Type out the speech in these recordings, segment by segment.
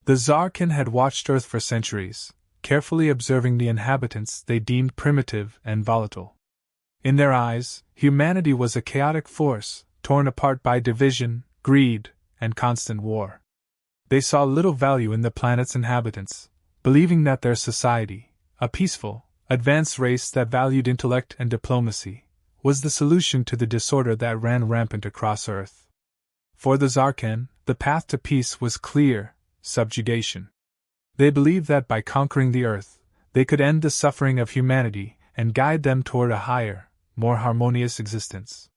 The Zarin had watched Earth for centuries, carefully observing the inhabitants they deemed primitive and volatile. In their eyes, humanity was a chaotic force, torn apart by division, greed, and constant war. They saw little value in the planet's inhabitants, believing that their society, a peaceful, advanced race that valued intellect and diplomacy, was the solution to the disorder that ran rampant across Earth. For the Zarin, the path to peace was clear: subjugation. They believed that by conquering the Earth, they could end the suffering of humanity and guide them toward a higher, more harmonious existence.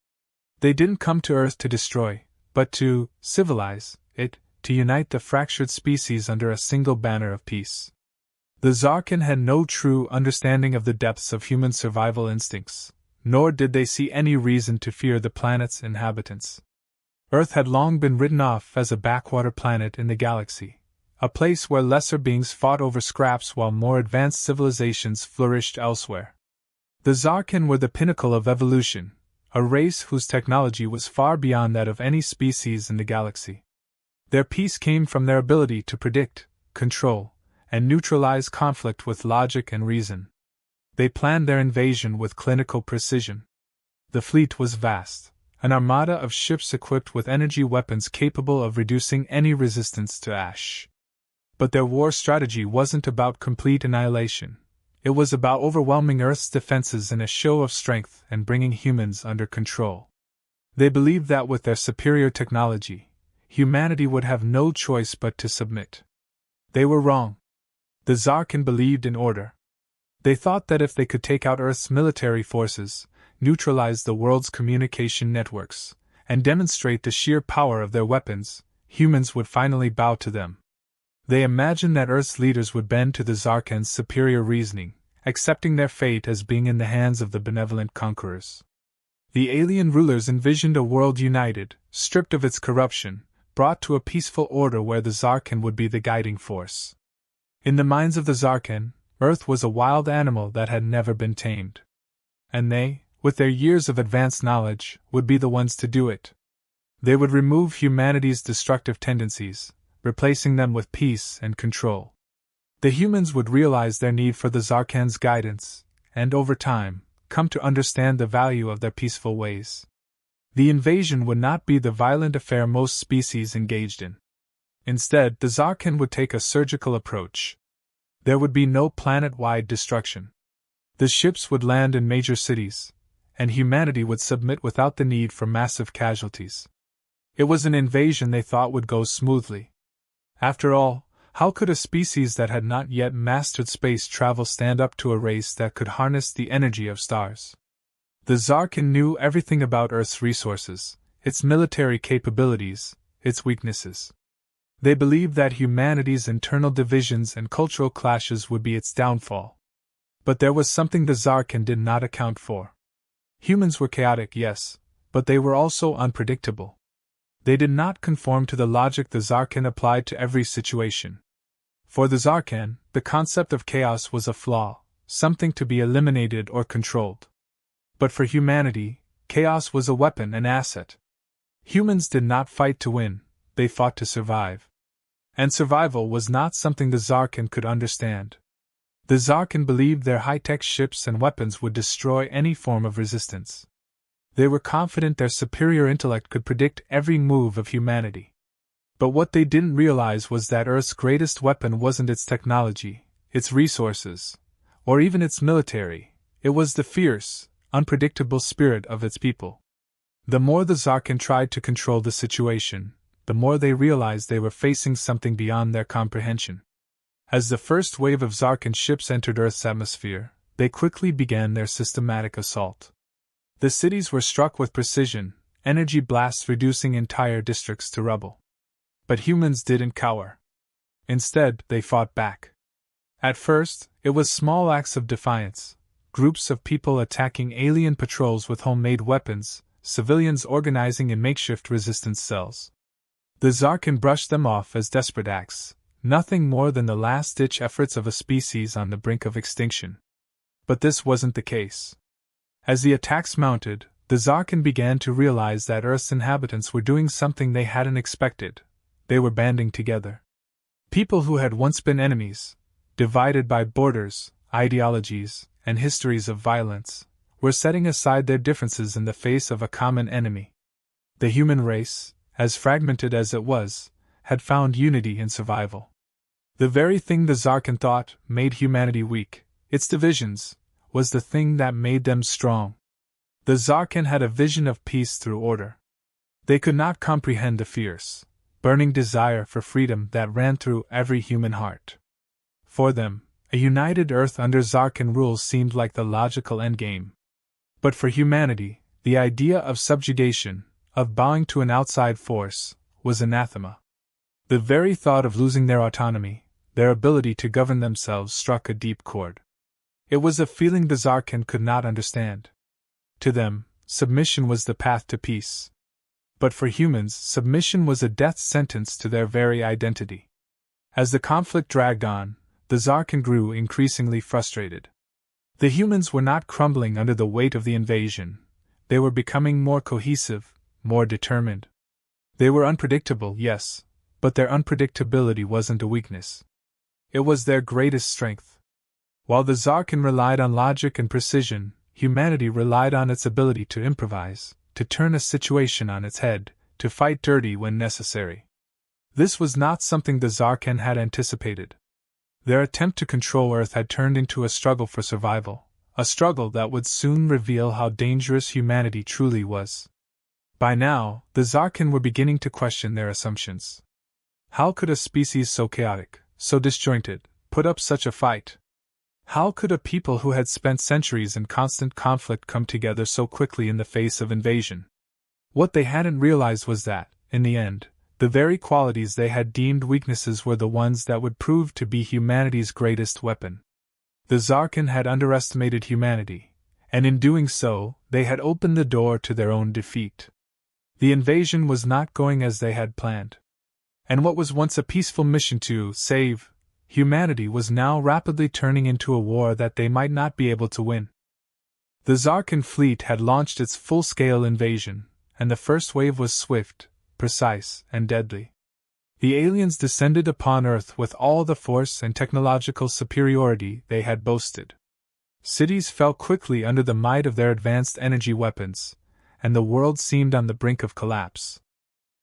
They didn't come to Earth to destroy, but to civilize it, to unite the fractured species under a single banner of peace. The Zarin had no true understanding of the depths of human survival instincts, nor did they see any reason to fear the planet's inhabitants. Earth had long been written off as a backwater planet in the galaxy, a place where lesser beings fought over scraps while more advanced civilizations flourished elsewhere. The Zarin were the pinnacle of evolution, a race whose technology was far beyond that of any species in the galaxy. Their peace came from their ability to predict, control, and neutralize conflict with logic and reason. They planned their invasion with clinical precision. The fleet was vast, an armada of ships equipped with energy weapons capable of reducing any resistance to ash. But their war strategy wasn't about complete annihilation. It was about overwhelming Earth's defenses in a show of strength and bringing humans under control. They believed that with their superior technology, humanity would have no choice but to submit. They were wrong. The Zarin believed in order. They thought that if they could take out Earth's military forces, neutralize the world's communication networks, and demonstrate the sheer power of their weapons, humans would finally bow to them. They imagined that Earth's leaders would bend to the Zarin's superior reasoning, accepting their fate as being in the hands of the benevolent conquerors. The alien rulers envisioned a world united, stripped of its corruption, brought to a peaceful order where the Zarin would be the guiding force. In the minds of the Zarin, Earth was a wild animal that had never been tamed. And they, with their years of advanced knowledge, would be the ones to do it. They would remove humanity's destructive tendencies, replacing them with peace and control. The humans would realize their need for the Zarin's guidance, and over time, come to understand the value of their peaceful ways. The invasion would not be the violent affair most species engaged in. Instead, the Zarin would take a surgical approach. There would be no planet-wide destruction. The ships would land in major cities, and humanity would submit without the need for massive casualties. It was an invasion they thought would go smoothly. After all, how could a species that had not yet mastered space travel stand up to a race that could harness the energy of stars? The Zarin knew everything about Earth's resources, its military capabilities, its weaknesses. They believed that humanity's internal divisions and cultural clashes would be its downfall. But there was something the Zarin did not account for. Humans were chaotic, yes, but they were also unpredictable. They did not conform to the logic the Zarin applied to every situation. For the Zarin, the concept of chaos was a flaw, something to be eliminated or controlled. But for humanity, chaos was a weapon, an asset. Humans did not fight to win, they fought to survive. And survival was not something the Zarin could understand. The Zarin believed their high-tech ships and weapons would destroy any form of resistance. They were confident their superior intellect could predict every move of humanity. But what they didn't realize was that Earth's greatest weapon wasn't its technology, its resources, or even its military. It was the fierce, unpredictable spirit of its people. The more the Zarin tried to control the situation, the more they realized they were facing something beyond their comprehension. As the first wave of Zarin ships entered Earth's atmosphere, they quickly began their systematic assault. The cities were struck with precision, energy blasts reducing entire districts to rubble. But humans didn't cower. Instead, they fought back. At first, it was small acts of defiance, groups of people attacking alien patrols with homemade weapons, civilians organizing in makeshift resistance cells. The Zarin brushed them off as desperate acts, nothing more than the last-ditch efforts of a species on the brink of extinction. But this wasn't the case. As the attacks mounted, the Zarin began to realize that Earth's inhabitants were doing something they hadn't expected. They were banding together. People who had once been enemies, divided by borders, ideologies, and histories of violence, were setting aside their differences in the face of a common enemy. The human race, as fragmented as it was, had found unity in survival. The very thing the Zarin thought made humanity weak, its divisions, was the thing that made them strong. The Zarin had a vision of peace through order. They could not comprehend the fierce, burning desire for freedom that ran through every human heart. For them, a united Earth under Zarin rule seemed like the logical endgame. But for humanity, the idea of subjugation, of bowing to an outside force, was anathema. The very thought of losing their autonomy, their ability to govern themselves, struck a deep chord. It was a feeling the Zarin could not understand. To them, submission was the path to peace. But for humans, submission was a death sentence to their very identity. As the conflict dragged on, the Zarin grew increasingly frustrated. The humans were not crumbling under the weight of the invasion. They were becoming more cohesive, more determined. They were unpredictable, yes, but their unpredictability wasn't a weakness. It was their greatest strength. While the Zarin relied on logic and precision, humanity relied on its ability to improvise, to turn a situation on its head, to fight dirty when necessary. This was not something the Zarin had anticipated. Their attempt to control Earth had turned into a struggle for survival, a struggle that would soon reveal how dangerous humanity truly was. By now, the Zarin were beginning to question their assumptions. How could a species so chaotic, so disjointed, put up such a fight? How could a people who had spent centuries in constant conflict come together so quickly in the face of invasion? What they hadn't realized was that, in the end, the very qualities they had deemed weaknesses were the ones that would prove to be humanity's greatest weapon. The Zarin had underestimated humanity, and in doing so, they had opened the door to their own defeat. The invasion was not going as they had planned. And what was once a peaceful mission to save humanity was now rapidly turning into a war that they might not be able to win. The Zarin fleet had launched its full-scale invasion, and the first wave was swift, precise, and deadly. The aliens descended upon Earth with all the force and technological superiority they had boasted. Cities fell quickly under the might of their advanced energy weapons, and the world seemed on the brink of collapse.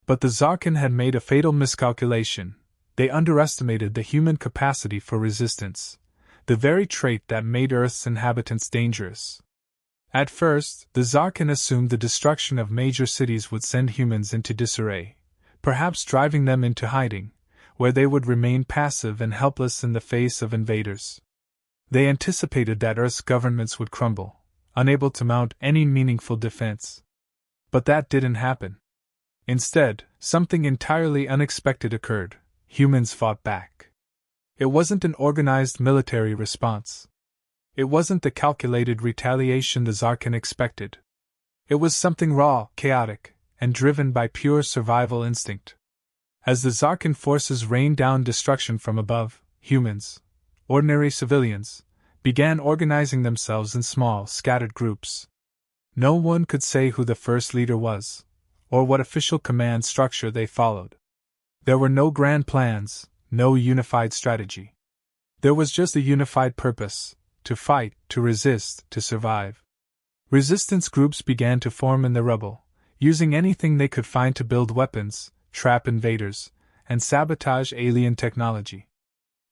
But the Zarin had made a fatal miscalculation. They underestimated the human capacity for resistance, the very trait that made Earth's inhabitants dangerous. At first, the Zarin assumed the destruction of major cities would send humans into disarray, perhaps driving them into hiding, where they would remain passive and helpless in the face of invaders. They anticipated that Earth's governments would crumble, unable to mount any meaningful defense. But that didn't happen. Instead, something entirely unexpected occurred. Humans fought back. It wasn't an organized military response. It wasn't the calculated retaliation the Zarin expected. It was something raw, chaotic, and driven by pure survival instinct. As the Zarin forces rained down destruction from above, humans, ordinary civilians, began organizing themselves in small, scattered groups. No one could say who the first leader was, or what official command structure they followed. There were no grand plans, no unified strategy. There was just a unified purpose: to fight, to resist, to survive. Resistance groups began to form in the rubble, using anything they could find to build weapons, trap invaders, and sabotage alien technology.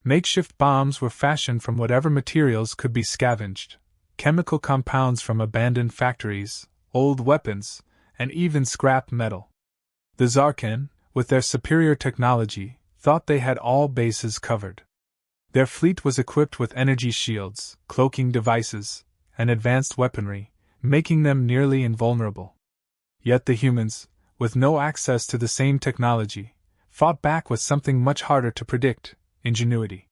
Makeshift bombs were fashioned from whatever materials could be scavenged: chemical compounds from abandoned factories, old weapons, and even scrap metal. The Zarin, with their superior technology, thought they had all bases covered. Their fleet was equipped with energy shields, cloaking devices, and advanced weaponry, making them nearly invulnerable. Yet the humans, with no access to the same technology, fought back with something much harder to predict: ingenuity.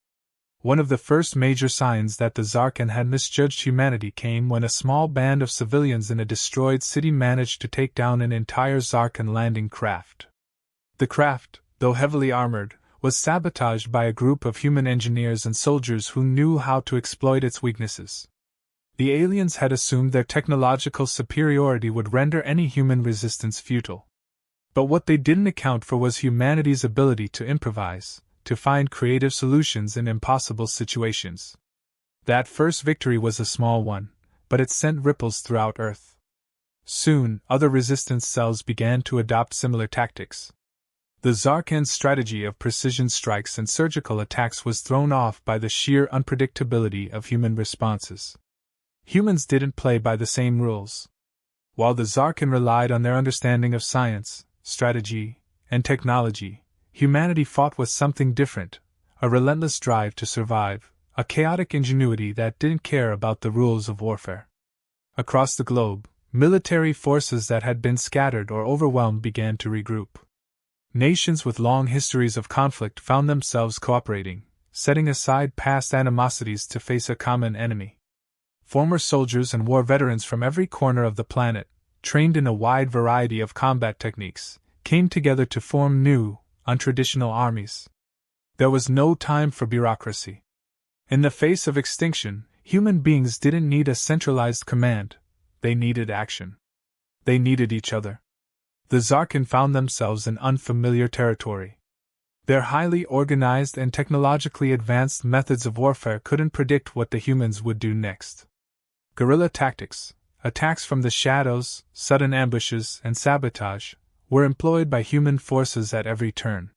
One of the first major signs that the Zarin had misjudged humanity came when a small band of civilians in a destroyed city managed to take down an entire Zarin landing craft. The craft, though heavily armored, was sabotaged by a group of human engineers and soldiers who knew how to exploit its weaknesses. The aliens had assumed their technological superiority would render any human resistance futile. But what they didn't account for was humanity's ability to improvise, to find creative solutions in impossible situations. That first victory was a small one, but it sent ripples throughout Earth. Soon, other resistance cells began to adopt similar tactics. The Zarkan's strategy of precision strikes and surgical attacks was thrown off by the sheer unpredictability of human responses. Humans didn't play by the same rules. While the Zarkan relied on their understanding of science, strategy, and technology, humanity fought with something different, a relentless drive to survive, a chaotic ingenuity that didn't care about the rules of warfare. Across the globe, military forces that had been scattered or overwhelmed began to regroup. Nations with long histories of conflict found themselves cooperating, setting aside past animosities to face a common enemy. Former soldiers and war veterans from every corner of the planet, trained in a wide variety of combat techniques, came together to form new, untraditional armies. There was no time for bureaucracy. In the face of extinction, human beings didn't need a centralized command, they needed action. They needed each other. The Zarkan found themselves in unfamiliar territory. Their highly organized and technologically advanced methods of warfare couldn't predict what the humans would do next. Guerrilla tactics, attacks from the shadows, sudden ambushes, and sabotage, were employed by human forces at every turn.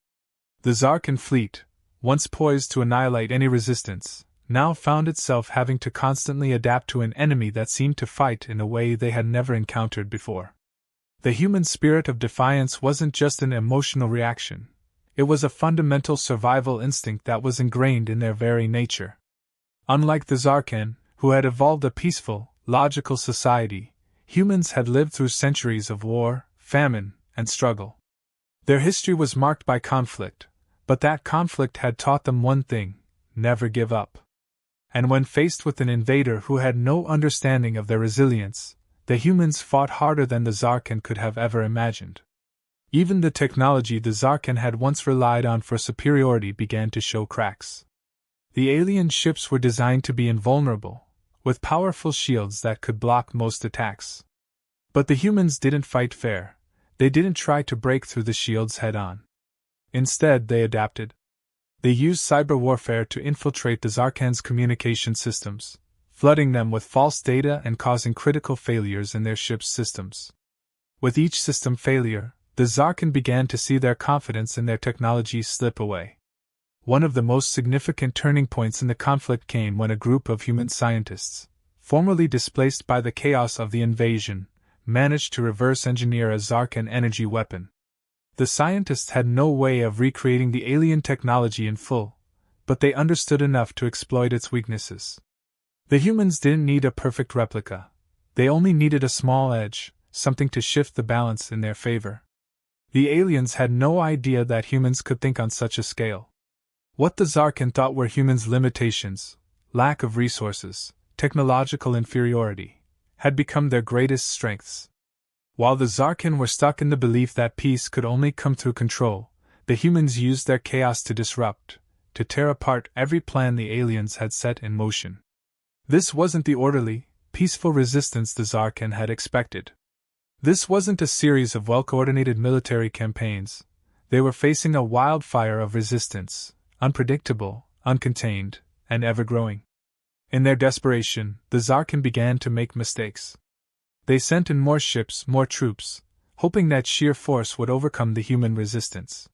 The Zarkan fleet, once poised to annihilate any resistance, now found itself having to constantly adapt to an enemy that seemed to fight in a way they had never encountered before. The human spirit of defiance wasn't just an emotional reaction, it was a fundamental survival instinct that was ingrained in their very nature. Unlike the Zarkan, who had evolved a peaceful, logical society, humans had lived through centuries of war, famine, and struggle. Their history was marked by conflict, but that conflict had taught them one thing: never give up. And when faced with an invader who had no understanding of their resilience, the humans fought harder than the Zarkan could have ever imagined. Even the technology the Zarkan had once relied on for superiority began to show cracks. The alien ships were designed to be invulnerable, with powerful shields that could block most attacks. But the humans didn't fight fair. They didn't try to break through the shields head-on. Instead, they adapted. They used cyber warfare to infiltrate the Zarkan's communication systems, flooding them with false data and causing critical failures in their ship's systems. With each system failure, the Zarkan began to see their confidence in their technology slip away. One of the most significant turning points in the conflict came when a group of human scientists, formerly displaced by the chaos of the invasion, managed to reverse engineer a Zarkan energy weapon. The scientists had no way of recreating the alien technology in full, but they understood enough to exploit its weaknesses. The humans didn't need a perfect replica, they only needed a small edge, something to shift the balance in their favor. The aliens had no idea that humans could think on such a scale. What the Zarkan thought were humans' limitations, lack of resources, technological inferiority, had become their greatest strengths. While the Zarkan were stuck in the belief that peace could only come through control, the humans used their chaos to disrupt, to tear apart every plan the aliens had set in motion. This wasn't the orderly, peaceful resistance the Zarkan had expected. This wasn't a series of well-coordinated military campaigns. They were facing a wildfire of resistance, unpredictable, uncontained, and ever-growing. In their desperation, the Zarkan began to make mistakes. They sent in more ships, more troops, hoping that sheer force would overcome the human resistance.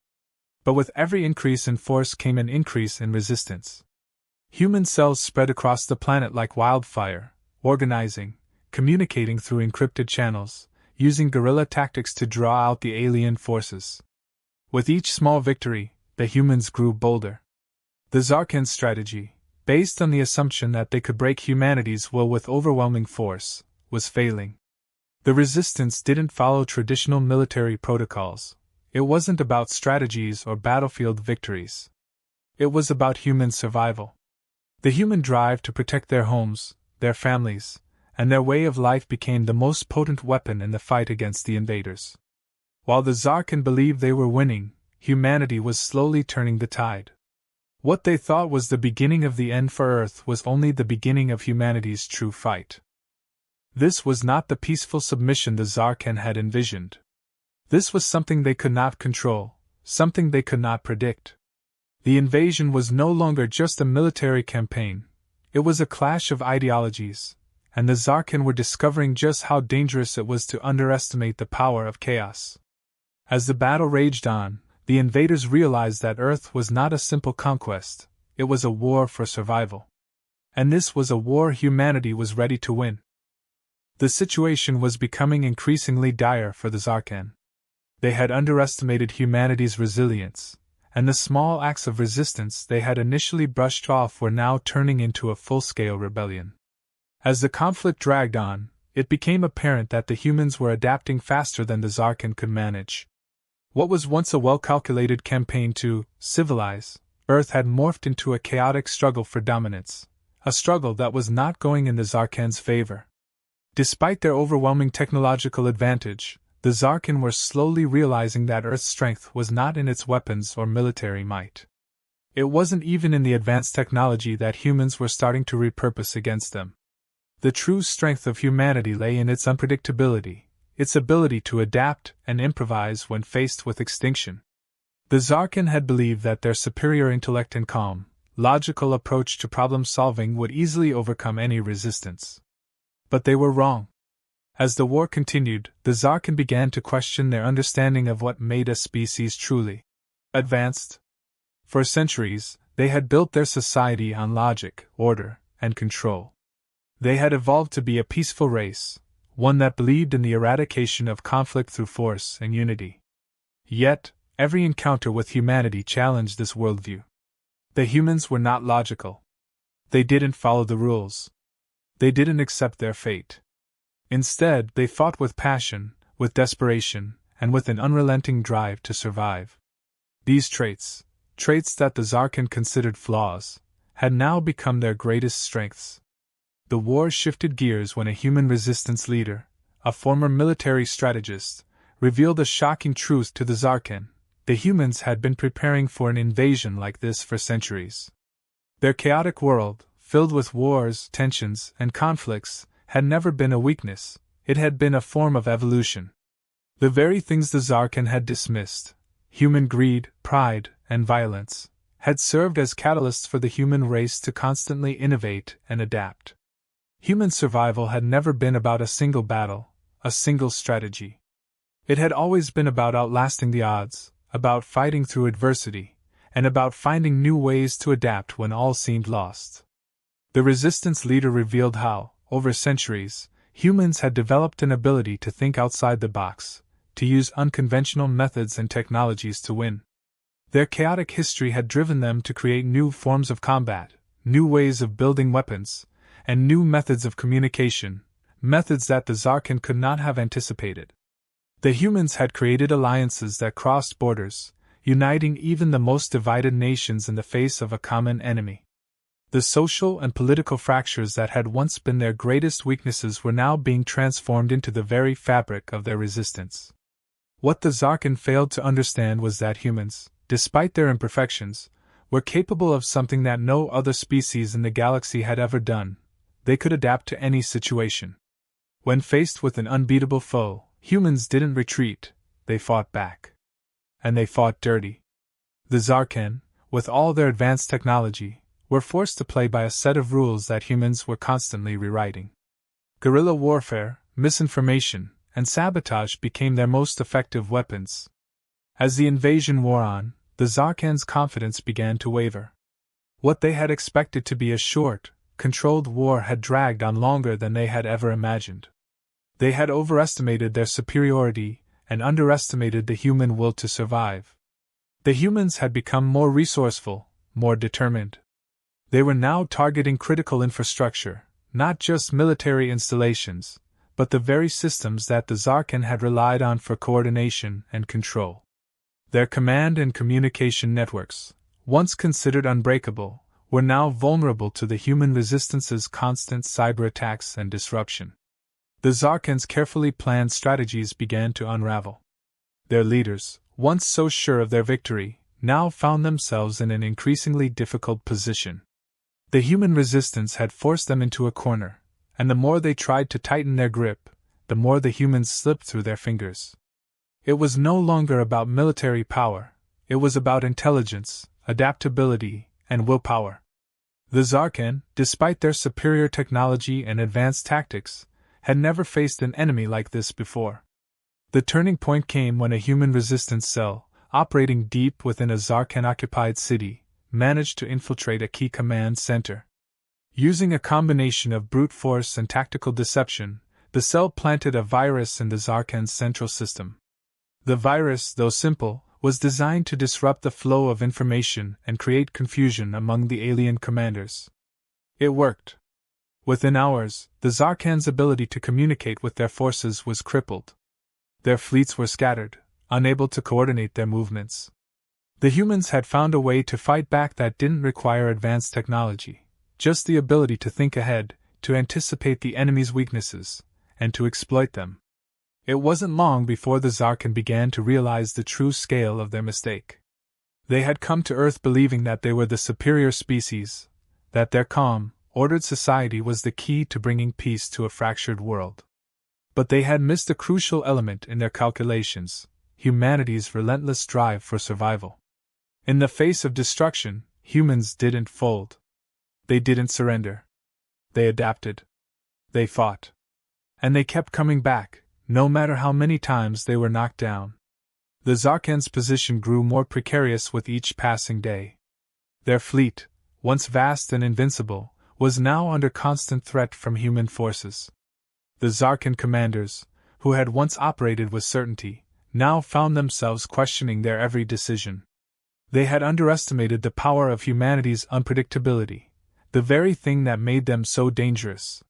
But with every increase in force came an increase in resistance. Human cells spread across the planet like wildfire, organizing, communicating through encrypted channels, using guerrilla tactics to draw out the alien forces. With each small victory, the humans grew bolder. The Zarkan's strategy, based on the assumption that they could break humanity's will with overwhelming force, was failing. The resistance didn't follow traditional military protocols. It wasn't about strategies or battlefield victories. It was about human survival. The human drive to protect their homes, their families, and their way of life became the most potent weapon in the fight against the invaders. While the Zarkan believed they were winning, humanity was slowly turning the tide. What they thought was the beginning of the end for Earth was only the beginning of humanity's true fight. This was not the peaceful submission the Zarkan had envisioned. This was something they could not control, something they could not predict. The invasion was no longer just a military campaign, it was a clash of ideologies, and the Zarkin were discovering just how dangerous it was to underestimate the power of chaos. As the battle raged on, the invaders realized that Earth was not a simple conquest, it was a war for survival. And this was a war humanity was ready to win. The situation was becoming increasingly dire for the Zarkin. They had underestimated humanity's resilience, and the small acts of resistance they had initially brushed off were now turning into a full-scale rebellion. As the conflict dragged on, it became apparent that the humans were adapting faster than the Zarkin could manage. What was once a well-calculated campaign to civilize Earth had morphed into a chaotic struggle for dominance, a struggle that was not going in the Zarkin's favor. Despite their overwhelming technological advantage, the Zarkin were slowly realizing that Earth's strength was not in its weapons or military might. It wasn't even in the advanced technology that humans were starting to repurpose against them. The true strength of humanity lay in its unpredictability, its ability to adapt and improvise when faced with extinction. The Zarkin had believed that their superior intellect and calm, logical approach to problem-solving would easily overcome any resistance. But they were wrong. As the war continued, the Zarkin began to question their understanding of what made a species truly advanced. For centuries, they had built their society on logic, order, and control. They had evolved to be a peaceful race, one that believed in the eradication of conflict through force and unity. Yet, every encounter with humanity challenged this worldview. The humans were not logical. They didn't follow the rules. They didn't accept their fate. Instead, they fought with passion, with desperation, and with an unrelenting drive to survive. These traits that the Zarkin considered flaws, had now become their greatest strengths. The war shifted gears when a human resistance leader, a former military strategist, revealed a shocking truth to the Zarkin. The humans had been preparing for an invasion like this for centuries. Their chaotic world, filled with wars, tensions, and conflicts, had never been a weakness, it had been a form of evolution. The very things the Zarkin had dismissed, human greed, pride, and violence, had served as catalysts for the human race to constantly innovate and adapt. Human survival had never been about a single battle, a single strategy. It had always been about outlasting the odds, about fighting through adversity, and about finding new ways to adapt when all seemed lost. The resistance leader revealed how, over centuries, humans had developed an ability to think outside the box, to use unconventional methods and technologies to win. Their chaotic history had driven them to create new forms of combat, new ways of building weapons, and new methods of communication, methods that the Zarkin could not have anticipated. The humans had created alliances that crossed borders, uniting even the most divided nations in the face of a common enemy. The social and political fractures that had once been their greatest weaknesses were now being transformed into the very fabric of their resistance. What the Zarkin failed to understand was that humans, despite their imperfections, were capable of something that no other species in the galaxy had ever done. They could adapt to any situation. When faced with an unbeatable foe, humans didn't retreat, they fought back. And they fought dirty. The Zarkin, with all their advanced technology, were forced to play by a set of rules that humans were constantly rewriting. Guerrilla warfare, misinformation, and sabotage became their most effective weapons. As the invasion wore on, the Zarkin's confidence began to waver. What they had expected to be a short, controlled war had dragged on longer than they had ever imagined. They had overestimated their superiority and underestimated the human will to survive. The humans had become more resourceful, more determined. They were now targeting critical infrastructure, not just military installations, but the very systems that the Zarkin had relied on for coordination and control. Their command and communication networks, once considered unbreakable, were now vulnerable to the human resistance's constant cyber attacks and disruption. The Zarkin's carefully planned strategies began to unravel. Their leaders, once so sure of their victory, now found themselves in an increasingly difficult position. The human resistance had forced them into a corner, and the more they tried to tighten their grip, the more the humans slipped through their fingers. It was no longer about military power, it was about intelligence, adaptability, and willpower. The Zarkan, despite their superior technology and advanced tactics, had never faced an enemy like this before. The turning point came when a human resistance cell, operating deep within a Zarkan-occupied city, managed to infiltrate a key command center. Using a combination of brute force and tactical deception, the cell planted a virus in the Zarkan's central system. The virus, though simple, was designed to disrupt the flow of information and create confusion among the alien commanders. It worked. Within hours, the Zarkan's ability to communicate with their forces was crippled. Their fleets were scattered, unable to coordinate their movements. The humans had found a way to fight back that didn't require advanced technology, just the ability to think ahead, to anticipate the enemy's weaknesses, and to exploit them. It wasn't long before the Zarkan began to realize the true scale of their mistake. They had come to Earth believing that they were the superior species, that their calm, ordered society was the key to bringing peace to a fractured world. But they had missed a crucial element in their calculations: humanity's relentless drive for survival. In the face of destruction, humans didn't fold. They didn't surrender. They adapted. They fought. And they kept coming back, no matter how many times they were knocked down. The Zarkan's position grew more precarious with each passing day. Their fleet, once vast and invincible, was now under constant threat from human forces. The Zarkan commanders, who had once operated with certainty, now found themselves questioning their every decision. They had underestimated the power of humanity's unpredictability, the very thing that made them so dangerous.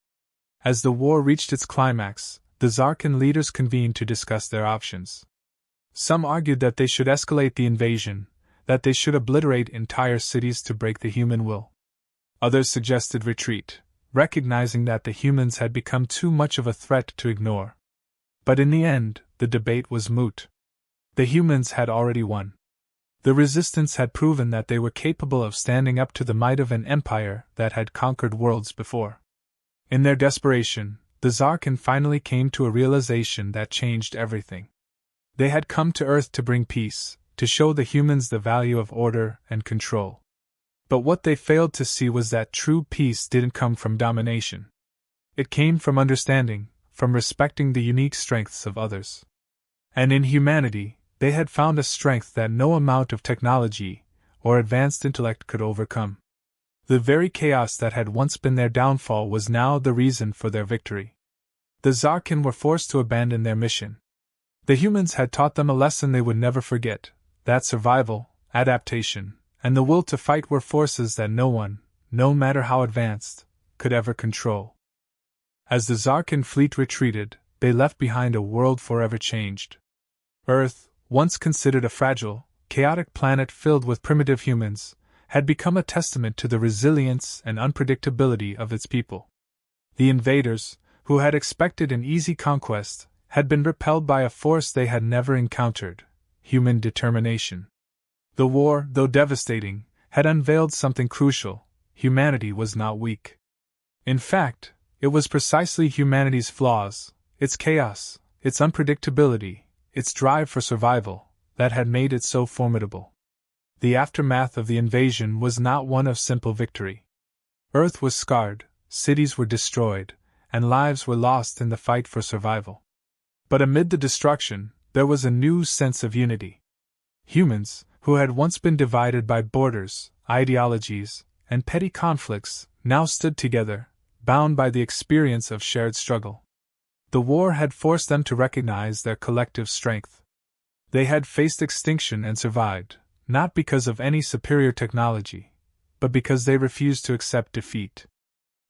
As the war reached its climax, the Zarkan leaders convened to discuss their options. Some argued that they should escalate the invasion, that they should obliterate entire cities to break the human will. Others suggested retreat, recognizing that the humans had become too much of a threat to ignore. But in the end, the debate was moot. The humans had already won. The resistance had proven that they were capable of standing up to the might of an empire that had conquered worlds before. In their desperation, the Zarkan finally came to a realization that changed everything. They had come to Earth to bring peace, to show the humans the value of order and control. But what they failed to see was that true peace didn't come from domination. It came from understanding, from respecting the unique strengths of others. And in humanity, they had found a strength that no amount of technology or advanced intellect could overcome. The very chaos that had once been their downfall was now the reason for their victory. The Zarkan were forced to abandon their mission. The humans had taught them a lesson they would never forget, that survival, adaptation, and the will to fight were forces that no one, no matter how advanced, could ever control. As the Zarkan fleet retreated, they left behind a world forever changed. Earth, once considered a fragile, chaotic planet filled with primitive humans, had become a testament to the resilience and unpredictability of its people. The invaders, who had expected an easy conquest, had been repelled by a force they had never encountered: human determination. The war, though devastating, had unveiled something crucial: humanity was not weak. In fact, it was precisely humanity's flaws, its chaos, its unpredictability, its drive for survival, that had made it so formidable. The aftermath of the invasion was not one of simple victory. Earth was scarred, cities were destroyed, and lives were lost in the fight for survival. But amid the destruction, there was a new sense of unity. Humans, who had once been divided by borders, ideologies, and petty conflicts, now stood together, bound by the experience of shared struggle. The war had forced them to recognize their collective strength. They had faced extinction and survived, not because of any superior technology, but because they refused to accept defeat.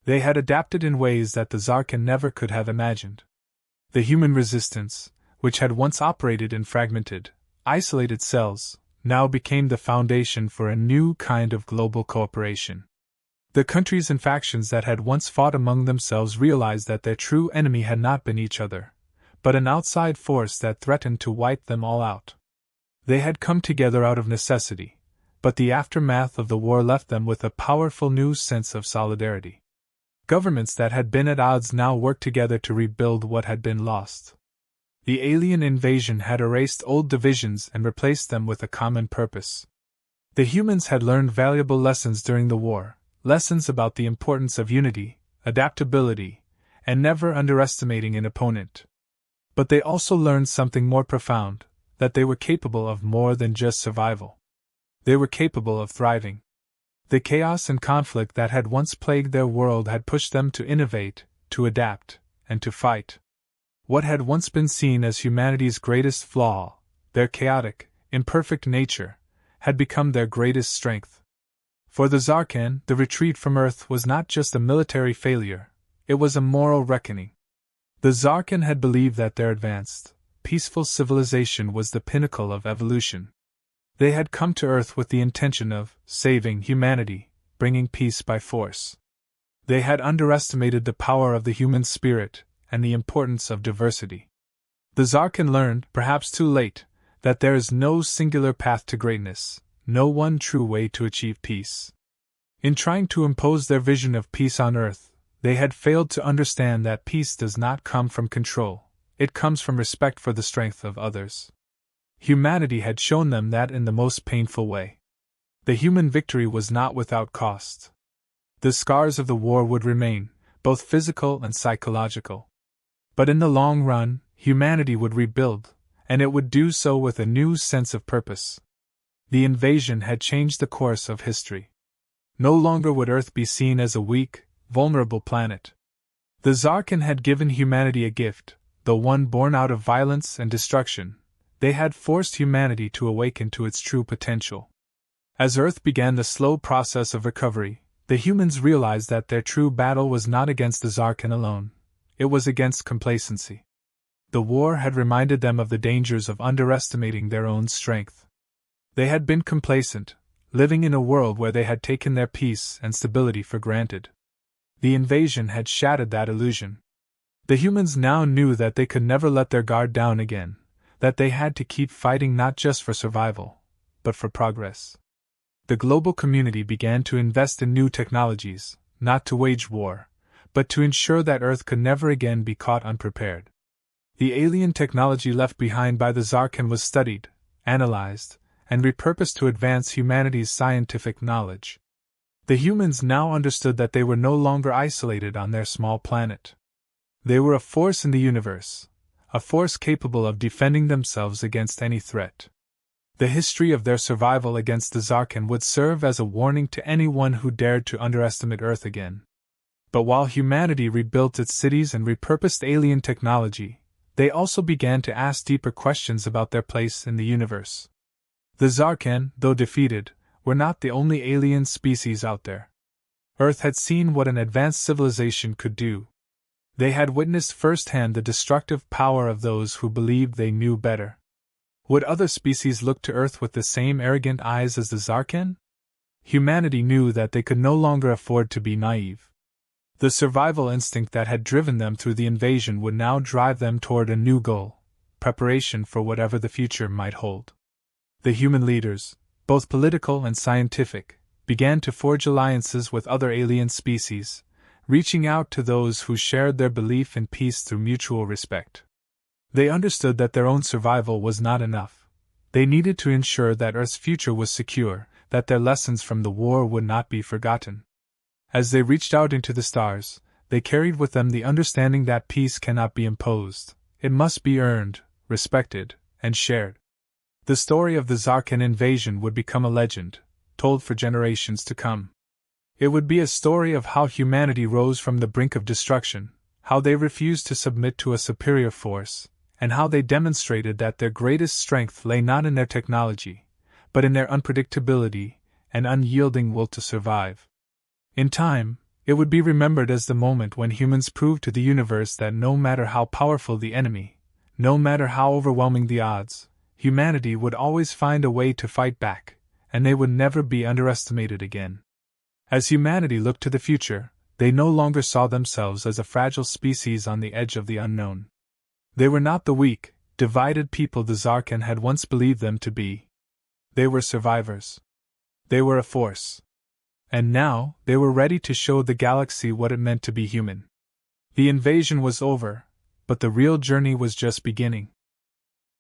They had adapted in ways that the Zarkan never could have imagined. The human resistance, which had once operated in fragmented, isolated cells, now became the foundation for a new kind of global cooperation. The countries and factions that had once fought among themselves realized that their true enemy had not been each other, but an outside force that threatened to wipe them all out. They had come together out of necessity, but the aftermath of the war left them with a powerful new sense of solidarity. Governments that had been at odds now worked together to rebuild what had been lost. The alien invasion had erased old divisions and replaced them with a common purpose. The humans had learned valuable lessons during the war, lessons about the importance of unity, adaptability, and never underestimating an opponent. But they also learned something more profound, that they were capable of more than just survival. They were capable of thriving. The chaos and conflict that had once plagued their world had pushed them to innovate, to adapt, and to fight. What had once been seen as humanity's greatest flaw, their chaotic, imperfect nature, had become their greatest strength. For the Zarkan, the retreat from Earth was not just a military failure, it was a moral reckoning. The Zarkan had believed that their advanced, peaceful civilization was the pinnacle of evolution. They had come to Earth with the intention of saving humanity, bringing peace by force. They had underestimated the power of the human spirit and the importance of diversity. The Zarkan learned, perhaps too late, that there is no singular path to greatness, no one true way to achieve peace. In trying to impose their vision of peace on Earth, they had failed to understand that peace does not come from control, it comes from respect for the strength of others. Humanity had shown them that in the most painful way. The human victory was not without cost. The scars of the war would remain, both physical and psychological. But in the long run, humanity would rebuild, and it would do so with a new sense of purpose. The invasion had changed the course of history. No longer would Earth be seen as a weak, vulnerable planet. The Zarkan had given humanity a gift, though one born out of violence and destruction. They had forced humanity to awaken to its true potential. As Earth began the slow process of recovery, the humans realized that their true battle was not against the Zarkan alone, it was against complacency. The war had reminded them of the dangers of underestimating their own strength. They had been complacent, living in a world where they had taken their peace and stability for granted. The invasion had shattered that illusion. The humans now knew that they could never let their guard down again, that they had to keep fighting not just for survival, but for progress. The global community began to invest in new technologies, not to wage war, but to ensure that Earth could never again be caught unprepared. The alien technology left behind by the Zarkan was studied, analyzed, and repurposed to advance humanity's scientific knowledge. The humans now understood that they were no longer isolated on their small planet. They were a force in the universe, a force capable of defending themselves against any threat. The history of their survival against the Zarkan would serve as a warning to anyone who dared to underestimate Earth again. But while humanity rebuilt its cities and repurposed alien technology, they also began to ask deeper questions about their place in the universe. The Zarkan, though defeated, were not the only alien species out there. Earth had seen what an advanced civilization could do. They had witnessed firsthand the destructive power of those who believed they knew better. Would other species look to Earth with the same arrogant eyes as the Zarkan? Humanity knew that they could no longer afford to be naive. The survival instinct that had driven them through the invasion would now drive them toward a new goal, preparation for whatever the future might hold. The human leaders, both political and scientific, began to forge alliances with other alien species, reaching out to those who shared their belief in peace through mutual respect. They understood that their own survival was not enough. They needed to ensure that Earth's future was secure, that their lessons from the war would not be forgotten. As they reached out into the stars, they carried with them the understanding that peace cannot be imposed, it must be earned, respected, and shared. The story of the Zarkan invasion would become a legend, told for generations to come. It would be a story of how humanity rose from the brink of destruction, how they refused to submit to a superior force, and how they demonstrated that their greatest strength lay not in their technology, but in their unpredictability and unyielding will to survive. In time, it would be remembered as the moment when humans proved to the universe that no matter how powerful the enemy, no matter how overwhelming the odds, humanity would always find a way to fight back, and they would never be underestimated again. As humanity looked to the future, they no longer saw themselves as a fragile species on the edge of the unknown. They were not the weak, divided people the Zarkan had once believed them to be. They were survivors. They were a force. And now, they were ready to show the galaxy what it meant to be human. The invasion was over, but the real journey was just beginning.